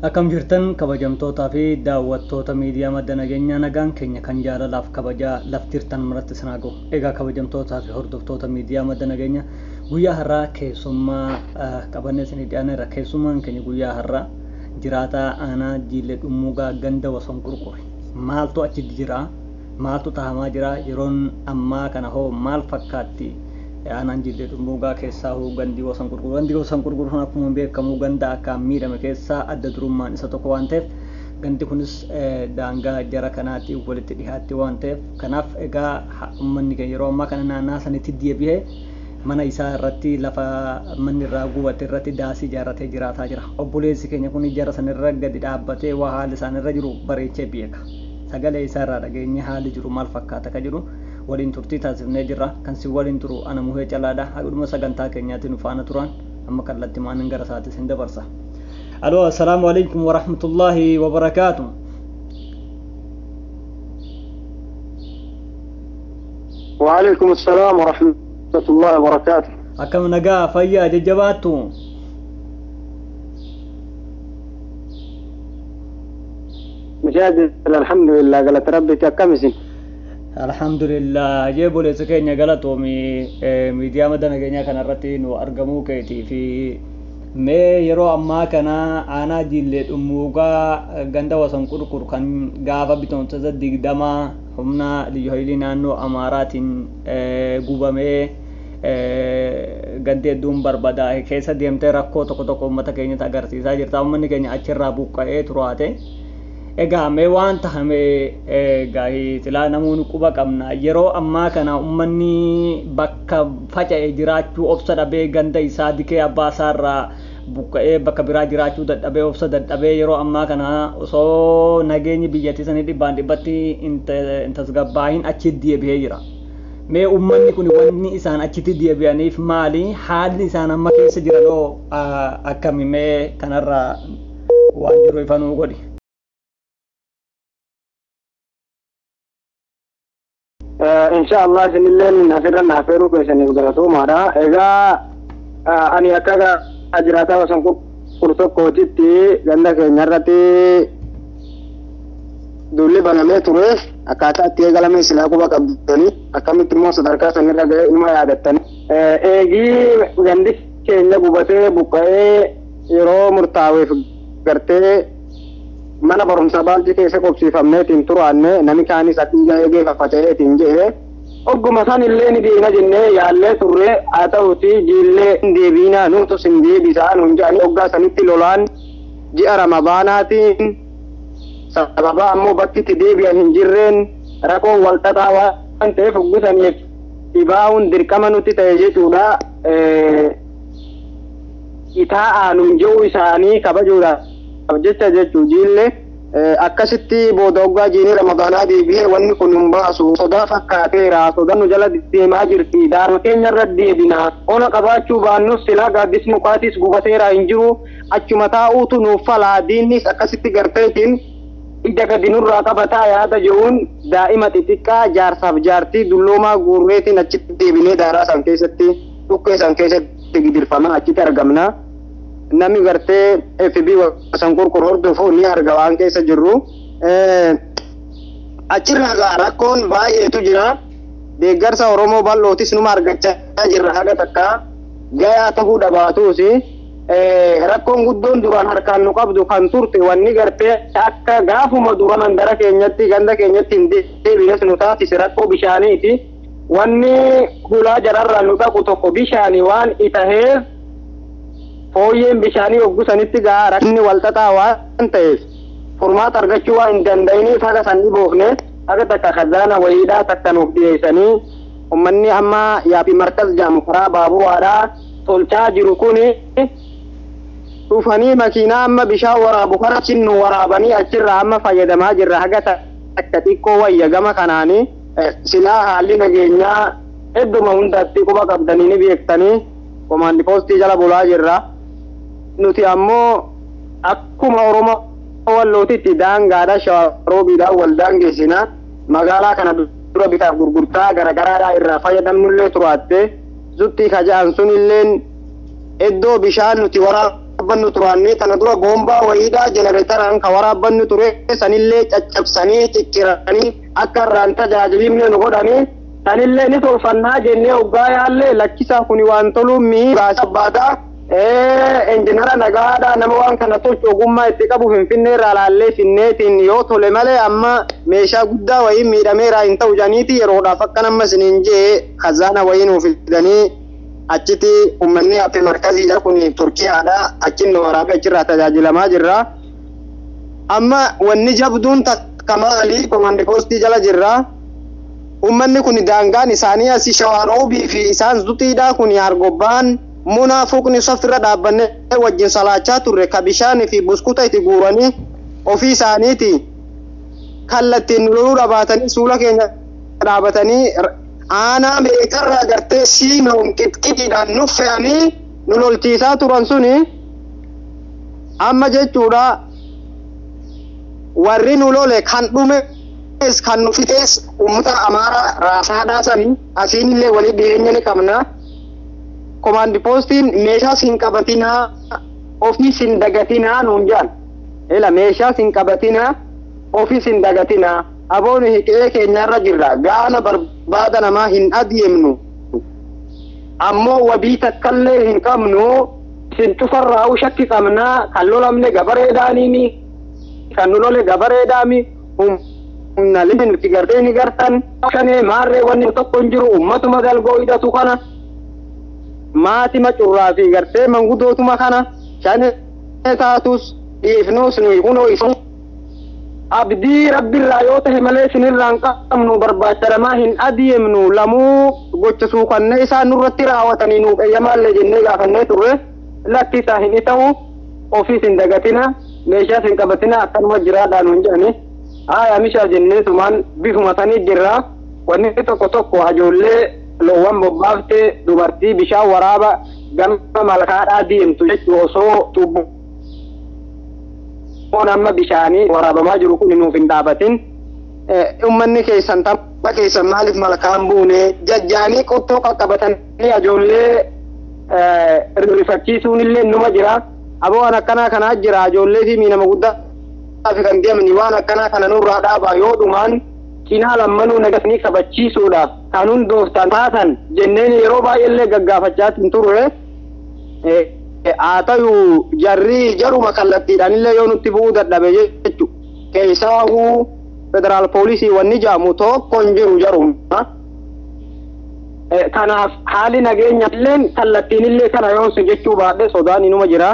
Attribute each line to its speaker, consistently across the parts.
Speaker 1: Akkam jirtan kabajamtootaa fi daawwattoota miidiyaa madda nageenyaa nagaan keenya kan jaalalaaf kabajaa laftirtan maratti sanaa gahu. Egaa kabajamtootaa fi hordoftoota miidiyaa madda nageenyaa guyyaa har'aa keessummaa qabannee isinii dhiyaanneerra. Keessummaan keenya guyyaa har'aa jiraataa aanaa Jiillee Dhummuugaa ganda Wason Qurqure. Maaltu achitti jira? Maaltu tahamaa jira? Yeroon ammaa kana hoo maal fakkaatti? Aanaan Jiillee Dhummuugaa keessaa gandi Wason Qurqure. Gandi Wason Qurqure kun akkuma beekamu ganda akka miidhame keessaa adda durummaan isa tokko waan ta'eef gandi kunis daangaa jara kanaatti walitti dhiyaatti waan ta'eef kanaaf egaa uummanni keenya yeroo ammaa kana naannaa sanitti deebi'ee mana isaa irratti lafa manni irraa gubate irratti daasii ijaarratee jiraataa jira. Obboleessi keenya kun jara sanirra gadi dhaabbatee waa haalli isaanirra jiru bareechee beeka. Sagalee isaa irraa dhageenye haalli jiru maal fakkaata ka jedhu waliin turtii taasifnee jirra. Kan si waliin turu ana Muhee Calaadha. Haguduma sagantaa keenyaatti nu faana turan amma kallattii maanin gara isaatis hin dabarsa. Aloo, assalaamu alaikum wa rahmatullahi wa barakaatuh.
Speaker 2: Wa alaikum assalam wa rahmatullahi wa barakaatuh.
Speaker 1: Akkam nagaa fayyaa jajjabaattu.
Speaker 2: Mujaahid alhamdulillah galata rabbitti akkamisin.
Speaker 1: Alhamdulillah jeebole sekeenya galatoomi miidiyaa madda nageenyaa kanarratti nu argamuu keetii fi mee yeroo ammaa kana aanaa Jiillee Dhummuugaa ganda Wason Qurqure kan gaafa bitoomsa 20 humna liyyu haylii naannoo Amaaraatiin gubamee gandi hedduun barbadaa'e keessa deemtee rakkoo tokko tokko uummata keenyatti agarsiisaa jirta. Uummanni keenya achirraa buqqa'ee turaate. Egaa mee waan tahame gaahii silaa namoonni quba qabna. Yeroo ammaa kana uummanni bakka faca'ee jiraachuu obsa dhabee ganda isaa dikee abbaa isaarraa buqqa'ee bakka biraa jiraachuu dadhabee obsa dadhabee yeroo ammaa kana osoo nageenyi biyyattii sanii dhibbaan dhibbatti hin tasgabbaahin achi deebi'ee jira. Mee uummanni kun wanni isaan achitti deebi'aniif maali? Haalli isaan amma keessa jiranoo akkami? Mee kanarraa waan jiru ifanuu godhi.
Speaker 2: Inshallah sinilleen asirra naafeeruu keessaniif galatoomaadha. Egaa ani akka jiraataa Wason Qurqure tokkootitti ganda keenya irratti duulli banamee ture akkaataa itti eegalame silaa quba qabdanii akkamitti immoo sadarkaa sanirra ga'ee ilma yaadattanii. Eegii gandi keenya gubatee buqqa'ee yeroo murtaa'eef gartee mana barumsaa baaltii keessa qobsiifamneetiin turaanne namni kaanis akka eegee faffata'eetiin jedhee ogguma san illee ni deena jennee yaallee turre haa ta'uti Jiillee hin deebiinaa nuutus hin deebisaa nuun jedhanii hoggaa sanitti lolaan ji'a Ramadaanaatiin sababa ammoo bakki itti deebi'an hin jirreen rakkoon walxaxaa waan ta'eef hoggusaniif dhibaa'uun dirqama nutti ta'e jechuudha. Itaa'aa nuun jedhu isaanii kabajuudhaaf jecha jechuu Jiillee akkasitti booda hoggaa jiini Ramadaanaa deebi'ee wanni kun hin baasu sodaa fakkaateera. Sodaan nu jala deemaa jirti. Daarma keenya irra deebina. Ona qabaachuu baannus silaa gaaddisni mukaatis gubateera hin jiru. Achuma taa'uutu nuuf falaa. Diinnis akkasitti garteetiin ija gadi nurraa qabataa yaada jechuun daa'ima xixiqqaa jaarsaaf jaartii dulloomaa guurreetiin achitti deebinee daaraa san keessatti dhukkee san keessatti gidirfamaa achitti argamna. Namni gartee FB Wason Qurqure hordofu ni arga waan keessa jirru. Achirraa rakkoon baay'eetu jira. Deeggarsa Oromoo bal'ootis numa argachaa jirra haga takka gayaa ta'uu dhabaatus rakkoon guddoon duraan harkaan nu qabdu kan turte wanni gartee akka gaafuma dura mandara keenyatti ganda keenyatti hin deebines nu taasise rakkoo bishaaniiti. Wanni hulaa jararraa nu dhaqu tokko bishaanii waan itaheef fooyyeen bishaanii hoggusanitti gaa rakkinni walxaxaa waan ta'eef furmaata argachuu waan hin danda'iniif haga sanni boofne haga takka khazaana wayiidhaa takka nuuf dhiyeessanii uummanni amma yaafi markaz jaamu karaa baaburaadhaa tolchaa jiru kuni dhufanii makiinaa amma bishaan waraabu kana nu waraabanii achirraa amma fayyadamaa jirra haga takka xiqqoo wayya gama kanaanii silaa haalli nageenyaa hedduma hundatti quba qabdanii ni beektanii komaandi poostii jala bulaa jirra. Nuti ammoo akkuma Oromoo wallootitti daangaadha Shawaroobiidhaan wal daangeessina magaalaa kana dura bitaaf gurgurtaa garagaraadhaa irraa fayyadamnullee turaatte zuttii kaja'an sunilleen iddoo bishaan nuti waraabnu waraabbannu turanni kana dura boombaa wayiidhaa jenereetaraan ka waraabbannu ture sanillee caccabsanii cicciranii akka irraan tajaajilimne nu godhanii sanillee ni tolfannaa jennee hoggaa yaallee lakkisaa kuni waan tolummii baasa abbaataa enjinara nagaadhaa nama waan kana tolchu ogummaa itti qabu Finfinnee irraa laallee finneetiin yoo tole malee amma meeshaa guddaa wayii miidhameeraa hin ta'u janiiti yeroodhaaf akka nama isiniin jee kazaana wayii nuuf fidanii achitti uummanni hafe markaziidha kun Turkiyaadha achin nu waraabee achirraa tajaajilamaa jirra amma wanni jabduun takka maalii komandi poostii jala jirra uummanni kun daangaan isaanii asii Shawaroobii fi isaan Zutiidhaa kun Argobbaan munaafiqni safira dhaabbanne wajjin salaachaa turre ka bishaanii fi buskuta itti guuranii ofii isaaniiti kallattiin nu loluu dhabatanii suula keenya dhaabatanii aanaa meeqarraa gartee siinoon qixqixiidhaan nu fe'anii nu lolchiisaa turan suni amma jechuudha warri nu lole kan dhume kan nu fixees uummata Amaaraa raasaadhaa sanii asiin illee walii dhiyeenya ni qabna komandi poostiin meeshaa sin qabatinaa ofii sin dagatinaa nuun jaan ila meeshaa sin qabatinaa ofii sin dagatinaa aboon hiqee keenyarra jirra gaana barbaada namaa hin adeemnu ammoo wabii takkallee hin qabnu sin cufarraa shakki qabnaa kan lolamne gabareedhaaniini kan nu lole gabareedhaami humna limin nuti gartee ni gartan shanee maarree wanni tokko hin jiru ummatuma galgoo hidhatu kana maati macurraa fi gartee mangudootuma kana shanee taatus dhiifnuus nuyi kunoo isu abdii rabbirraa yoo tahe malee sinirraan qabnu barbaachadamaa hin adeemnu lamuu gocha suukanne isaan nurratti raawwatanii nuuf eeyyamaallee jennee gaafannee turre lakki isaa hin ta'u ofii sin dagatina meeshaa sin qabatina akkanuma jiraadhaa nuun jedhani haaya mishaa jennee sumaan bifuma sanii jirra wanni tokko tokko ijoollee loowwan bobbaaftee dubartii bishaan waraaba gama malkaadhaa deemtu jechuu osoo tubboo amma bishaanii waraabamaa jiru kun nuuf hin dhaabatin ummanni keessan tapha keessan maaliif malkaan buune jajjaanii qottoo qaqqabatanii ijoollee rifachiisuun illee numa jira aboo waan akkanaa kanaa jira ijoollee fi nama guddaa fi kan deemani waan akkanaa kana nurraa dhaabaa yoo dhumaan cinaa lammanuu nagasanii kabachiisuudhaaf kan hundooftan taatan jenneen yeroo baay'eellee gaggaafachaatiin turre atayu jarri jaruma kallattiidhaan illee yoo nutti bu'uu dadhabe jechu keessaahu federaal poolisii wanni jaamu tokko hin jiru jaruma kanaaf haali nageenya illee kallattiin illee kana yoonsu jechuu baadhe sodaan inuma jira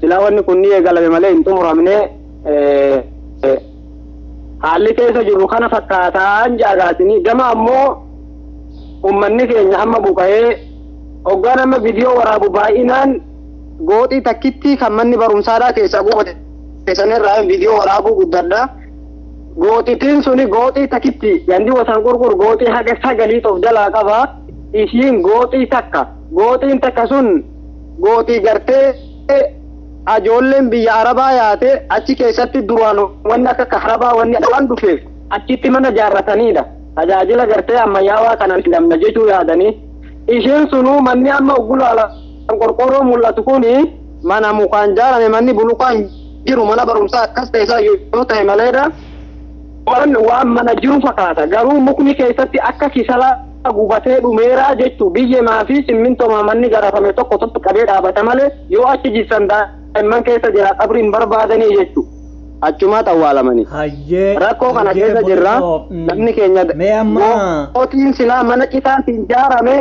Speaker 2: silaa wanni kun ni eegalame malee hin xumuramne haalli keessa jiru kana fakkaataan jaagaatinii gama ammoo ummanni keenya amma buqa'ee hoggaan amma viidiyoo waraabu baay'inaan gooxii takkitti kan manni barumsaadhaa keessa buufate sanirraa viidiyoo waraabuu guddadha gooxitiin suni gooxii takkitti yandi wasan gurgur gooxii haga sagaliit of jalaa qaba ishiin gooxii takka sun gooxii gartee ajoolleen biyya arabaa yaate achi keessatti duraan wanni akka kahrabaa wanni waan dhufeef achitti mana jaarrataniidha tajaajila gartee ammayyaawaa kanan filamna jechuu yaadanii isheen sunuu manni amma uggulaala qorqorroo mul'atu kuni mana mukaan jaarame manni bulukaan jiru mana barumsaa akkas ta'esaa yoo ta'e maleedha waan mana jiru fakkaata garuu mukni keessatti akka kisala gubatee dhumeeraa jechuu biyyemaa fi simmintoma manni garafame tokko qabee dhaabata malee yoo achi jissan daa'imman keessa jira qabriin barbaadanii jechuu achumaa xawwaalamanii rakkoo kana keessa jirra namni keenya mootiin silaa mana citaatiin jaarame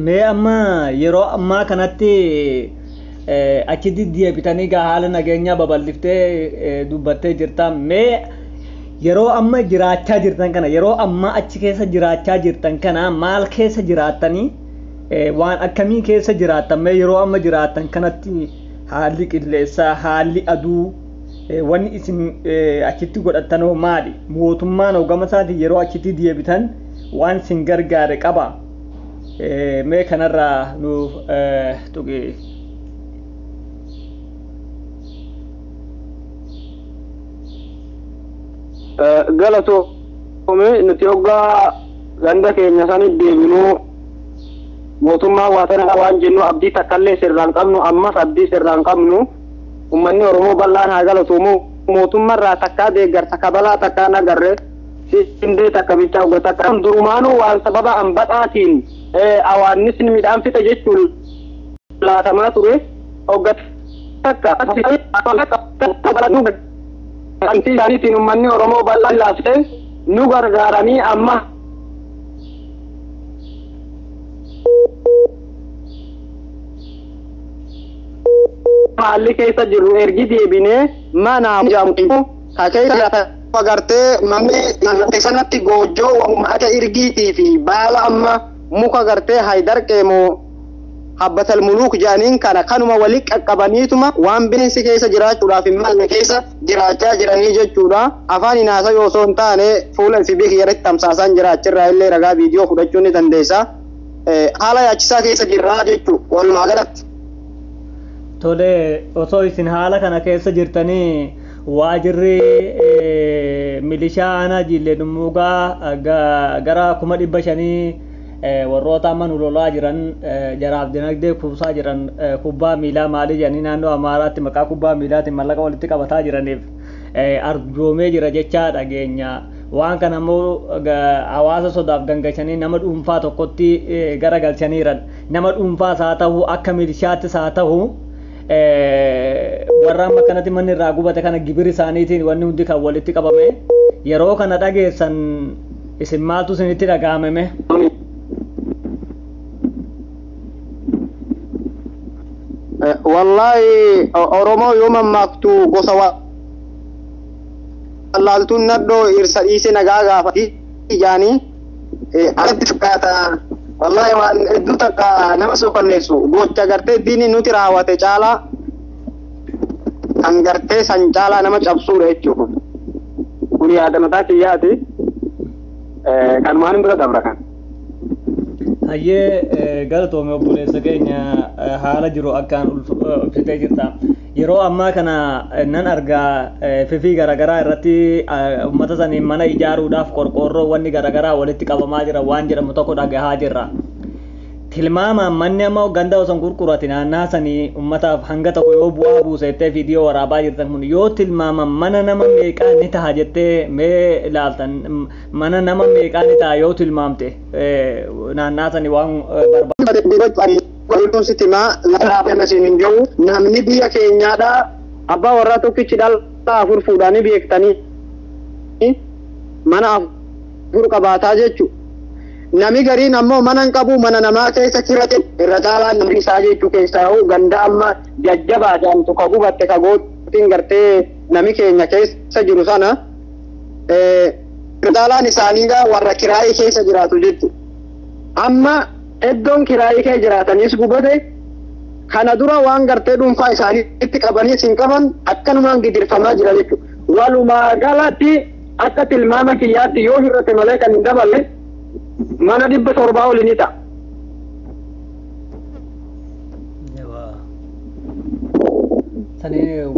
Speaker 1: mee amma yeroo ammaa kanatti achitti deebitanii gaa haala nageenyaa babal'iftee dubbattee jirta mee yeroo amma jiraachaa jirtan kana yeroo amma achi keessa jiraachaa jirtan kana maal keessa jiraattanii waan akkamii keessa jiraattan mee yeroo amma jiraattan kanatti haalli qilleensaa haalli aduu wanni isin achitti godhattanoo maali mootummaan hoggama isaatiin yeroo achitti deebitan waan isin gargaare qaba mee kanarraa nuuf tuqi
Speaker 2: galatoome nuti hoggaa ganda keenya sanitti deebinuu mootummaa waatana waan jennu abdii takkallee sirraan qabnu ammas abdii sirraan qabnu ummanni Oromoo bal'aan haa galatuumu mootummaarraa takkaa deeggarsa kabalaa takkaa nagarre sindee takka bichaa uga takka durumaanuu waan sababa anbaxaatiin awaannisni midhaan fixa jechuun laatamaa ture hoggat takka antii isaaniitiin ummanni Oromoo bal'aan laaftee nu gargaaranii amma haalli keessa jiru ergi deebinee mana jaamutu kakeessa agartee namni sanatti goojoo akka irgiitii fi baala amma muka gartee haydar qeemoo habbatal muluk jaaniin kana kanuma wali qaqqabaniituma waan bineensi keessa jiraachuudhaaf immoo keessa jiraachaa jiranii jechuudha afaan inaasa yoo osoo hin taane fuula fi beeki irratti tamsaasan jiraachirraa illee ragaa viidiyoo fudhachuun ni dandeessa haala yaachisaa keessa jirraa jechuu walumaa galatti.
Speaker 1: Tole osoo isin haala kana keessa jirtanii waajirri milishaa aanaa Jillee Dummuugaa gara 500 warroota amma nu lolaa jiran jaraaf dinagdee kuusaa jiran kubbaa miilaa maalii jedhanii naannoo Amaaraatti maqaa kubbaa miilaatiin mallaqa walitti qabataa jiraniif arjoomee jira jechaa dhageenya. Waan kana immoo hawaasa sodaaf gangashanii nama dhuunfaa tokkotti garagalchaniiran. Nama dhuunfaas haa ta'u akka milishaattis haa ta'u warra amma kanatti manni irraa gubate kana gibira isaaniitiin wanni hundi kan walitti qabame yeroo kana dhageessan isin maaltu isinitti dhaga'amame?
Speaker 2: Wallahi Oromoo yoo mammaaktu gosa wallaaltuun naddoo irsa dhiise nagaa gaafati jaanii alatti fakkaata wallahi waan hedduu takka nama suukanneessu gocha gartee diinni nuti raawwate caalaa kan gartee san caalaa nama cabsuudha jechuudha kun yaada mataa kiyyaati kanumaan bira dabra kan.
Speaker 1: Hayyee galatoome obboleessa keenya haala jiru akkaan ulfitee jirta. Yeroo ammaa kana nan argaa fifii garaagaraa irratti uummata saniin mana ijaaruudhaaf qorqoorroo wanni garaagaraa walitti qabamaa jira waan jedhamu tokko dhagahaa jirra. Tilmaamaan manni amma ganda osoo gurgurati naannaa sanii uummataaf hanga tokko yoo bu'aa buusettee viidiyoo waraabaa jirtan kun yoo tilmaaman mana nama meeqaa ni ta'a jettee mee ilaaltan mana nama meeqaa ni ta'a yoo tilmaamte naannaa sanii waan
Speaker 2: barbaadu sitima laafee nasiin hin jiru namni biyya keenyaadha abbaa warraa tokkichi dhalaa afur fuudhanii beektanii mana afur qabaataa jechuudha. Nami gariin ammoo mana hin qabu mana namaa keessa kirate irra caalaa namni isaa jechuu keessaa ganda amma jajjabaa jedhamtu ka gubatte ka gootiin gartee nami keenya keessa jiru sana irra caalaan isaaniidha warra kiraayii keessa jiraatu jechuudha. Amma iddoon kiraayii keessa jiraatanis gubate kana dura waan gartee dhuunfaa isaaniitti qabaniis hin qaban akkanumaan gidirfamaa jira jechuudha. Walumaa galatti akka tilmaama kiyyaatti yoo hir'ate malee kan hin daballe mana 700 oli ni ta'a.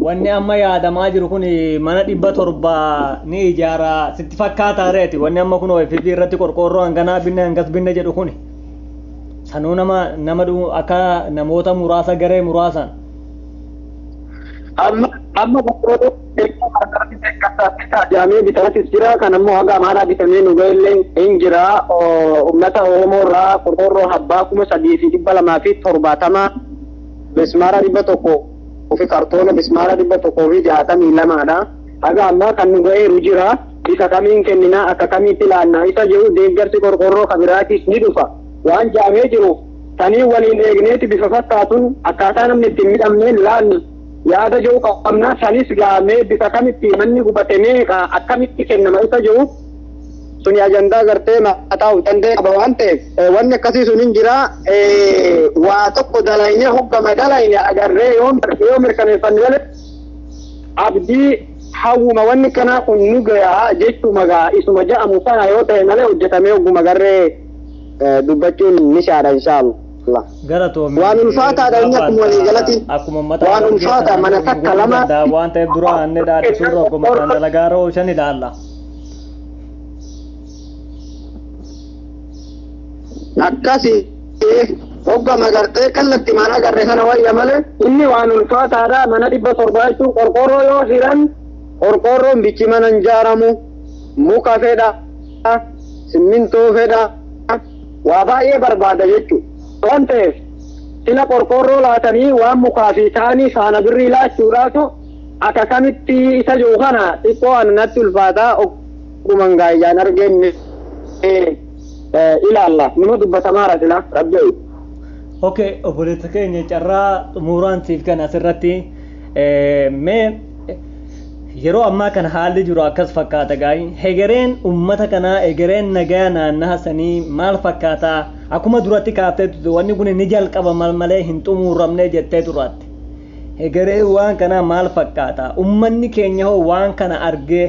Speaker 1: Wanni amma yaadamaa jiru kun mana 700 ni ijaara sitti fakkaataa reeti wanni amma kun OFF irratti qorqoorroo hanganaa binne hangas binne jedhu kun sanuu nama akka namoota muraasa garee muraasan. Amma bakkoota markatti beekasaatti jaamee bitaatis jira kan ammoo haga amaanaa bitamee nu gaillee hin jira ummata Oromoo irraa qorqoorroo habbaa 3,270 bismaara 100 fi kartoona bismaara 162 dha haga ammaa kan nu gaheeru jira isa kamiin kenninaa akka kamiitti laannaa isa jiru deeggarsi qorqoorroo kabiraatis ni dhufa waan jaamee jiru tanii waliin eegneeti bifa fakkaatuun akkaataa namni ittiin midhamneen laanni yaada jiru qabna sanis gaamee bifa kamitti manni gubatamee akkamitti kennama isa jiru suni ajandaa gartee maqataa danda'e qaba waan ta'eef wanni akkasii sun hin jira waa tokko dalaynee hoggama dalayne agarree yoo mirkaneeffanne malee abdii hawwuma wanni kanaa kun nu gayaa jechuuma gaa isuma ja'amu sana yoo ta'e malee hojjetamee hogguma garree dubbachuun ni shaadha inshaallah. Waan ulfaataadha inni akkuma waliigalatti waan ulfaataa mana takka lama waan ta'eef dura aanne dhaadhisuurra ogguma kan dalagaarra oolchan ilaalla.
Speaker 2: Akkasi hogga magartee kallatti mana garre kana wayya malee inni waan ulfaataadha. Mana 700 jechuun qorqorroo yoo hiran qorqorroon bichi mana hin ijaaramu, muka fedha, simmintoo fedha, waa baay'ee barbaada jechuudha. Waan ta'eef sila qorqorroo laatanii waan mukaa fi ta'anii saana birrii laachuudhaatu akka kamitti isa jiru kana xiqqoo natti ulfaataa ogummaan gaayyaan argenne ilaalla. Nima dubbatamaa sila rabbi.
Speaker 1: Okay, obboleessa keenya carraa xumuraan siif kan asirratti mee yeroo ammaa kana haalli jiru akkas fakkaata gaa'ii hegereen ummata kanaa hegereen nagaa naannaa sanii maal fakkaata akkuma duratti kaaftee wanni kun ni jalqaba malee hin xumuramne jettee duraatti hegeree waan kana maal fakkaata ummanni keenya hoo waan kana argee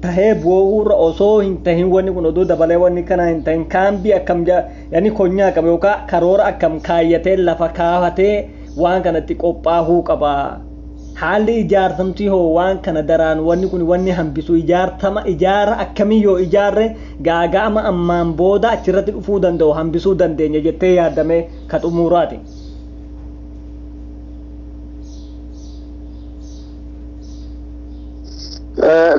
Speaker 1: tahee bu'uura osoo hin tahin wanni kun oduu dabalee wanni kana hin tahin kaambii akkam yani konyaa qaba yookaan karoora akkam kaayyatee lafa kaafatee waan kanatti qophaa'uu qaba. Haalli ijaarsamtii hoo waan kana daraan wanni kun wanni hambisu ijaara akkamii yoo ijaarre gaaga'ama ammaan booda achirratti dhufuu danda'u hambisuu dandeenya jettee yaadame ka xumuraati.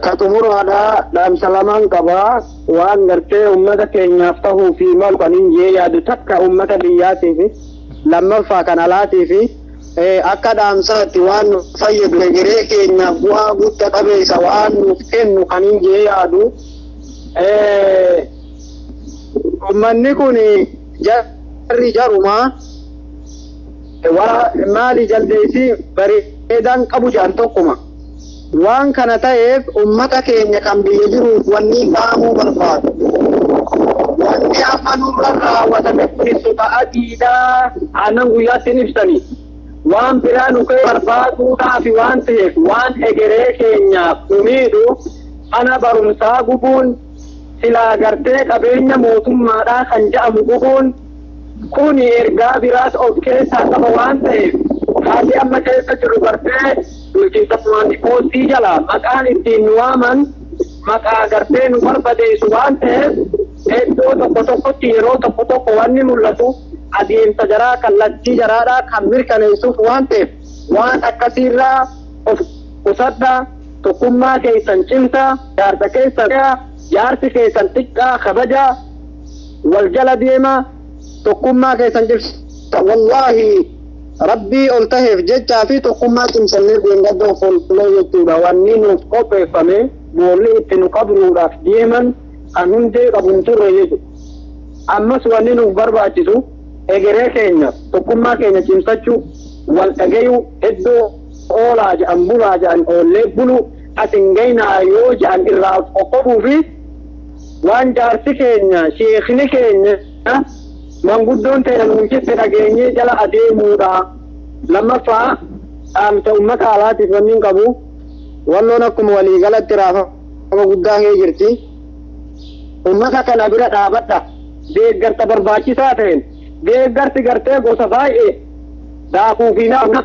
Speaker 2: Ka xumuraadha dhaamsa lamaan qabaa waan gartee ummata keenyaaf tahuu fi maal kan hin jee yaadu takka ummata biyyaatiif lammaffaa kan alaatiif akka dhaamsaatti waan nu fayyadu hegeree keenyaaf bu'aa guddaa qabeessa waan nuuf kennu kan hin jee yaadu. Ummanni kun jarri jarumaa maali jaldeessi bareedaan qabu jaan tokkuma. Waan kana ta'eef ummata keenya kan biyya jiruuf wanni qaamuu barbaadu. Wanni amma nurra raawwatame kunis ta'atiidhaa aannan guyyaatti ibsanii. Waan biraa nu kee barbaaduudhaaf waan ta'eef waan hegeree keenyaaf dhumiidhu ana barumsaa gubuun silaa gartee qabeenya mootummaadhaa kan jedhamu gubuun kun ergaa biraas of keessaa qaba waan ta'eef haalli amma keessa jiru gartee bulchiinsa poostii jala maqaan ittiin nu waaman maqaa gartee nu barbadeessu waan ta'eef iddoo tokko tokkotti yeroo tokko wanni mul'atu adeemsa jaraa kallattii jaraadhaa kan mirkaneessuuf waan ta'eef waan akkasiirraa of qusadhaa tokkummaa keessan cimsaa jaarsa keessan jaarsi keessan xiqqaa kabajaa wal jala deemaa tokkummaa keessan cimsa wallaahi rabbii ol taheef jechaa fi tokkummaa cimsannee deemgadoo follee jechuudha wanni nuuf qopheeffame boolli itti nu qabruudhaaf deeman kan hundee qabuun turre jechuudha. Ammas wanni nuuf barbaachisu hegeree keenya tokkummaa keenya cimsachuu wal dhagayuu iddoo oolaa jedhan bulaa jedhan oollee bulu asin gaynaa yoo jedhan irraa qoqqobuu fi waan jaarsi keenya sheekni keenya manguddoon ta'e nuun jette dhageenyee jala adeemuudha. Lammaffaa dhaamsa uummata alaatiif wanni qabu walloon akkuma waliigalatti raafama guddaa kee jirti. Uummata kana bira dhaabadha deeggarsa barbaachisaa ta'een deeggarsi gartee gosa baay'ee daakuu fi naafna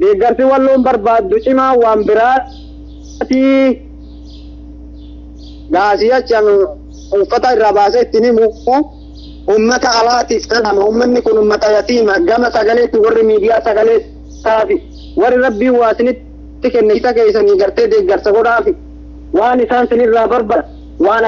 Speaker 2: deeggarsi walloon barbaaddu cimaa waan biraati gaasii achaan uffata irraa baasee ittiin himu ummata alaatiif kanama ummanni kun ummata yatiima gama sagaleetti warri miidiyaa sagalee taafi warri rabbii waa isinitti kenne isa keessanii gartee deeggarsa godhaafi waan isaan sinirraa barbaada waan